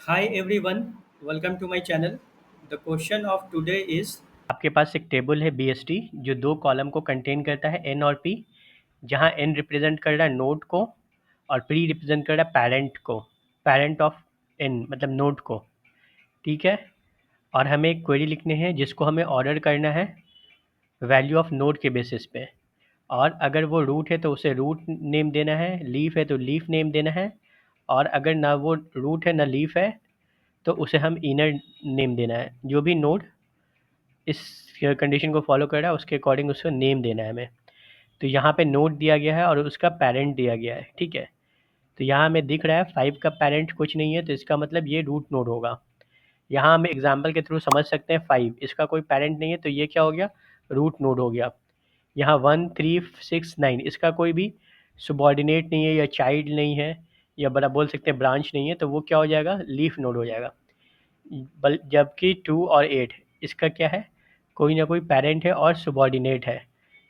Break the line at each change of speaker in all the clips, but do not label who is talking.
Hi everyone, welcome to my channel. The question of today is
आपके पास एक table है BST जो दो कॉलम को कंटेन करता है N और P, जहाँ N रिप्रेजेंट कर रहा है नोड को और P रिप्रेजेंट कर रहा है पैरेंट को, पैरेंट ऑफ N मतलब नोड को। ठीक है। और हमें एक क्वेरी लिखनी है जिसको हमें ऑर्डर करना है वैल्यू ऑफ नोड के बेसिस पे। और अगर वो रूट है तो उसे रूट नेम देना है, लीफ है तो लीफ नेम देना है, और अगर ना वो रूट है ना लीफ है तो उसे हम इनर नेम देना है। जो भी नोड इस कंडीशन को फॉलो कर रहा है उसके अकॉर्डिंग उसको नेम देना है हमें। तो यहाँ पे नोड दिया गया है और उसका पेरेंट दिया गया है। ठीक है। तो यहाँ हमें दिख रहा है 5 का पेरेंट कुछ नहीं है, तो इसका मतलब ये रूट नोड होगा। यहाँ हम एग्जाम्पल के थ्रू समझ सकते हैं 5 इसका कोई पेरेंट नहीं है, तो ये क्या हो गया, रूट नोड हो गया। यहाँ 1 3 6 9 इसका कोई भी सुबॉर्डिनेट नहीं है या चाइल्ड नहीं है, या बड़ा बोल सकते हैं ब्रांच नहीं है, तो वो क्या हो जाएगा, लीफ नोड हो जाएगा। जबकि 2 और 8 इसका क्या है, कोई ना कोई पेरेंट है और सुबॉर्डिनेट है,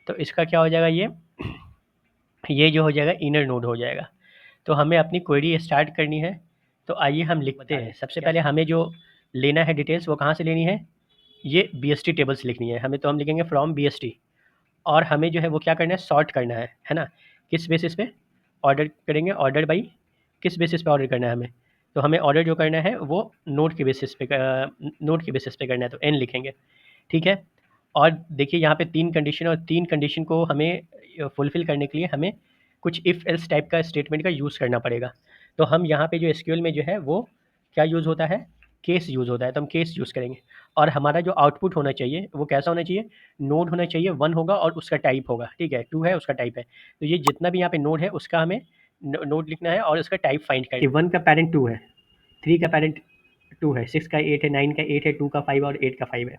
तो इसका क्या हो जाएगा, ये जो हो जाएगा इनर नोड हो जाएगा। तो हमें अपनी क्वेरी स्टार्ट करनी है। तो आइए हम लिखते हैं। सबसे पहले हमें जो लेना है डिटेल्स वो कहाँ से लेनी है, ये BST टेबल से लिखनी है हमें। तो हम लिखेंगे फ्रॉम BST, और हमें जो है वो क्या करना है, सॉर्ट करना है ना। किस बेसिस पे ऑर्डर करेंगे, ऑर्डर बाई किस बेसिस पे ऑर्डर करना है हमें। तो हमें ऑर्डर जो करना है वो नोड के बेसिस पे करना है, तो एन लिखेंगे। ठीक है। और देखिए यहाँ पे 3 कंडीशन, और 3 कंडीशन को हमें फुलफ़िल करने के लिए हमें कुछ इफ़ एल्स टाइप का स्टेटमेंट का यूज़ करना पड़ेगा। तो हम यहाँ पे जो एसक्यूएल में जो है वो क्या यूज़ होता है, केस यूज़ होता है, तो हम केस यूज़ करेंगे। और हमारा जो आउटपुट होना चाहिए वो कैसा होना चाहिए, नोड होना चाहिए, 1 होगा और उसका टाइप होगा। ठीक है, 2 है उसका टाइप है। तो ये जितना भी यहाँ पे नोड है उसका हमें नोड लिखना है और उसका टाइप फाइंड करना है। 1 का पेरेंट 2 है, 3 का पेरेंट 2 है, 6 का 8 है, 9 का 8 है, 2 का 5 और 8 का 5 है।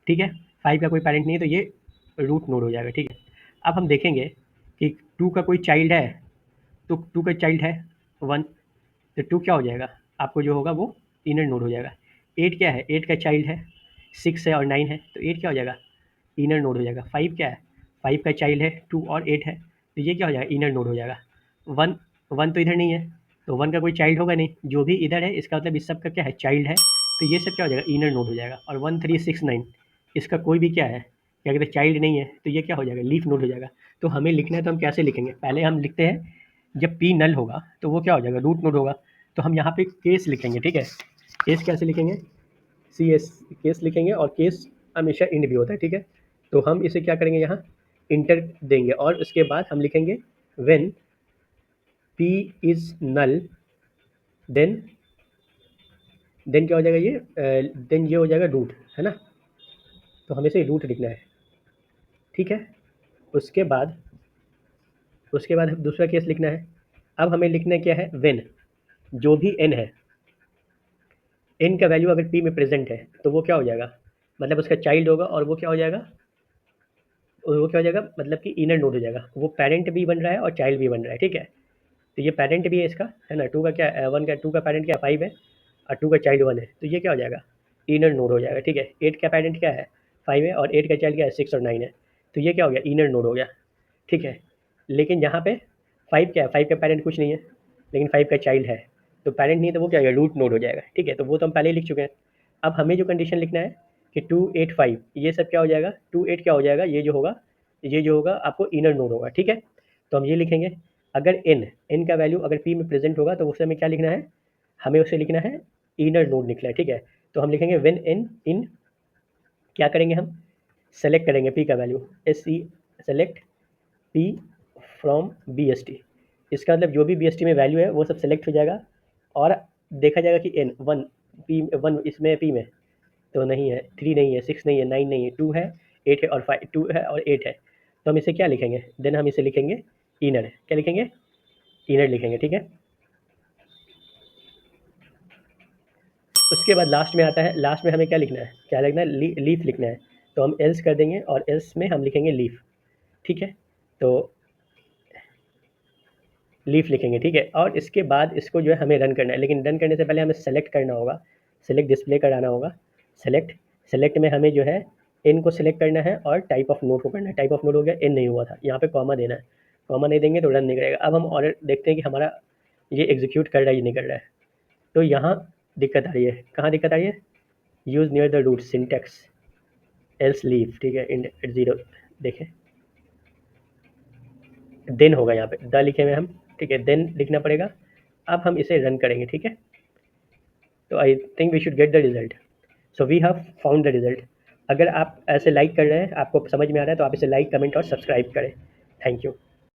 ठीक है। 5 का कोई पेरेंट नहीं है, तो ये रूट नोड हो जाएगा। ठीक है। अब हम देखेंगे कि 2 का कोई चाइल्ड है, तो 2 का चाइल्ड है 1, तो 2 क्या हो जाएगा, आपको जो होगा वो इनर नोड हो जाएगा। 8 क्या है, 8 का चाइल्ड है, 6 है और 9 है, तो 8 क्या हो जाएगा, इनर नोड हो जाएगा। 5 क्या है, 5 का चाइल्ड है, 2 और 8 है, तो ये क्या हो जाएगा, इनर नोड हो जाएगा। 1 1 तो इधर नहीं है, तो 1 का कोई चाइल्ड होगा नहीं, जो भी इधर है इसका मतलब इस सब का क्या है, चाइल्ड है, तो ये सब क्या हो जाएगा, इनर नोड हो जाएगा। और 1 3 6 9 इसका कोई भी क्या है, क्या कहते हैं, चाइल्ड नहीं है, तो ये क्या हो जाएगा, लीफ नोड हो जाएगा। तो हमें लिखना है, तो हम कैसे लिखेंगे, पहले हम लिखते हैं जब पी नल होगा तो वो क्या हो जाएगा, रूट नोड होगा। तो हम यहाँ पे केस लिखेंगे। ठीक है। केस कैसे लिखेंगे, CS केस लिखेंगे, और केस हमेशा इंड भी होता है। ठीक है। तो हम इसे क्या करेंगे, यहाँ इंटर देंगे, और उसके बाद हम लिखेंगे when P is null, then then क्या हो जाएगा, ये देन ये हो जाएगा रूट, है ना। तो हमें इसे रूट लिखना है। ठीक है। उसके बाद दूसरा केस लिखना है। अब हमें लिखना क्या है, व्हेन जो भी n है, n का वैल्यू अगर p में प्रेजेंट है तो वो क्या हो जाएगा, मतलब उसका चाइल्ड होगा, और वो क्या हो जाएगा, मतलब कि इनर नोड हो जाएगा। वो पेरेंट भी बन रहा है और चाइल्ड भी बन रहा है। ठीक है। तो ये पेरेंट भी है इसका, है ना। 2 का क्या, 1 का 2 का पेरेंट क्या, 5 है, और 2 का चाइल्ड 1 है, तो ये क्या हो जाएगा, इनर नोड हो जाएगा। ठीक है। 8 का पेरेंट क्या है, 5 है, और 8 का चाइल्ड क्या है, 6 और 9 है, तो ये क्या हो गया, इनर नोड हो गया। ठीक है। लेकिन यहाँ पे 5 क्या है, 5 का पेरेंट कुछ नहीं है, लेकिन 5 का चाइल्ड है, तो पेरेंट नहीं, तो वो क्या हो गया, रूट नोड हो जाएगा। ठीक है। तो वो तो हम पहले ही लिख चुके हैं। अब हमें जो कंडीशन लिखना है कि 2 8 5 ये सब क्या हो जाएगा, 2 8 क्या हो जाएगा, ये जो होगा आपको इनर नोड होगा। ठीक है। तो हम ये लिखेंगे, अगर n का वैल्यू अगर p में प्रेजेंट होगा तो उसे हमें क्या लिखना है, हमें उसे लिखना है इनर नोड निकला है। ठीक है। तो हम लिखेंगे व्हेन n इन, क्या करेंगे हम, सेलेक्ट करेंगे p का value, SE select p from BST। इसका मतलब जो भी BST में वैल्यू है वो सब सेलेक्ट हो जाएगा, और देखा जाएगा कि n 1 p 1 इसमें p में तो नहीं है, 3 नहीं है, 6 नहीं है, 9 नहीं है, 2 है, 8 है और 5, 2 है और 8 है, तो हम इसे क्या लिखेंगे, देन हम इसे लिखेंगे इनर, क्या लिखेंगे, इनर लिखेंगे। ठीक है। उसके बाद लास्ट में आता है, लास्ट में हमें क्या लिखना है, क्या लिखना है, लीफ लिखना है। तो हम एल्स कर देंगे, और एल्स में हम लिखेंगे लीफ। ठीक है। तो लीफ लिखेंगे। ठीक है। और इसके बाद इसको जो है हमें रन करना है, लेकिन रन करने से पहले हमें सेलेक्ट करना होगा, सेलेक्ट डिस्प्ले कराना होगा। सेलेक्ट सेलेक्ट में हमें जो है एन को सिलेक्ट करना है, और टाइप ऑफ नोड को करना है। टाइप ऑफ नोड हो गया, एन नहीं हुआ था, यहाँ पे कॉमा देना है, कॉमा नहीं देंगे तो रन नहीं करेगा। अब हम ऑर्डर देखते हैं कि हमारा ये एग्जीक्यूट कर रहा है या नहीं कर रहा है। तो यहाँ दिक्कत आ रही है, कहाँ दिक्कत आ रही है? Use near the root syntax else leave, ठीक है, इन ज़ीरो। देखें, देन होगा यहाँ पे, द लिखे हुए हम, ठीक है, देन लिखना पड़ेगा। अब हम इसे रन करेंगे, ठीक है। तो I think we should get the result. So we have found the result. अगर आप ऐसे लाइक कर रहे हैं, आपको समझ में आ रहा है, तो आप इसे लाइक, कमेंट और सब्सक्राइब करें। Thank you.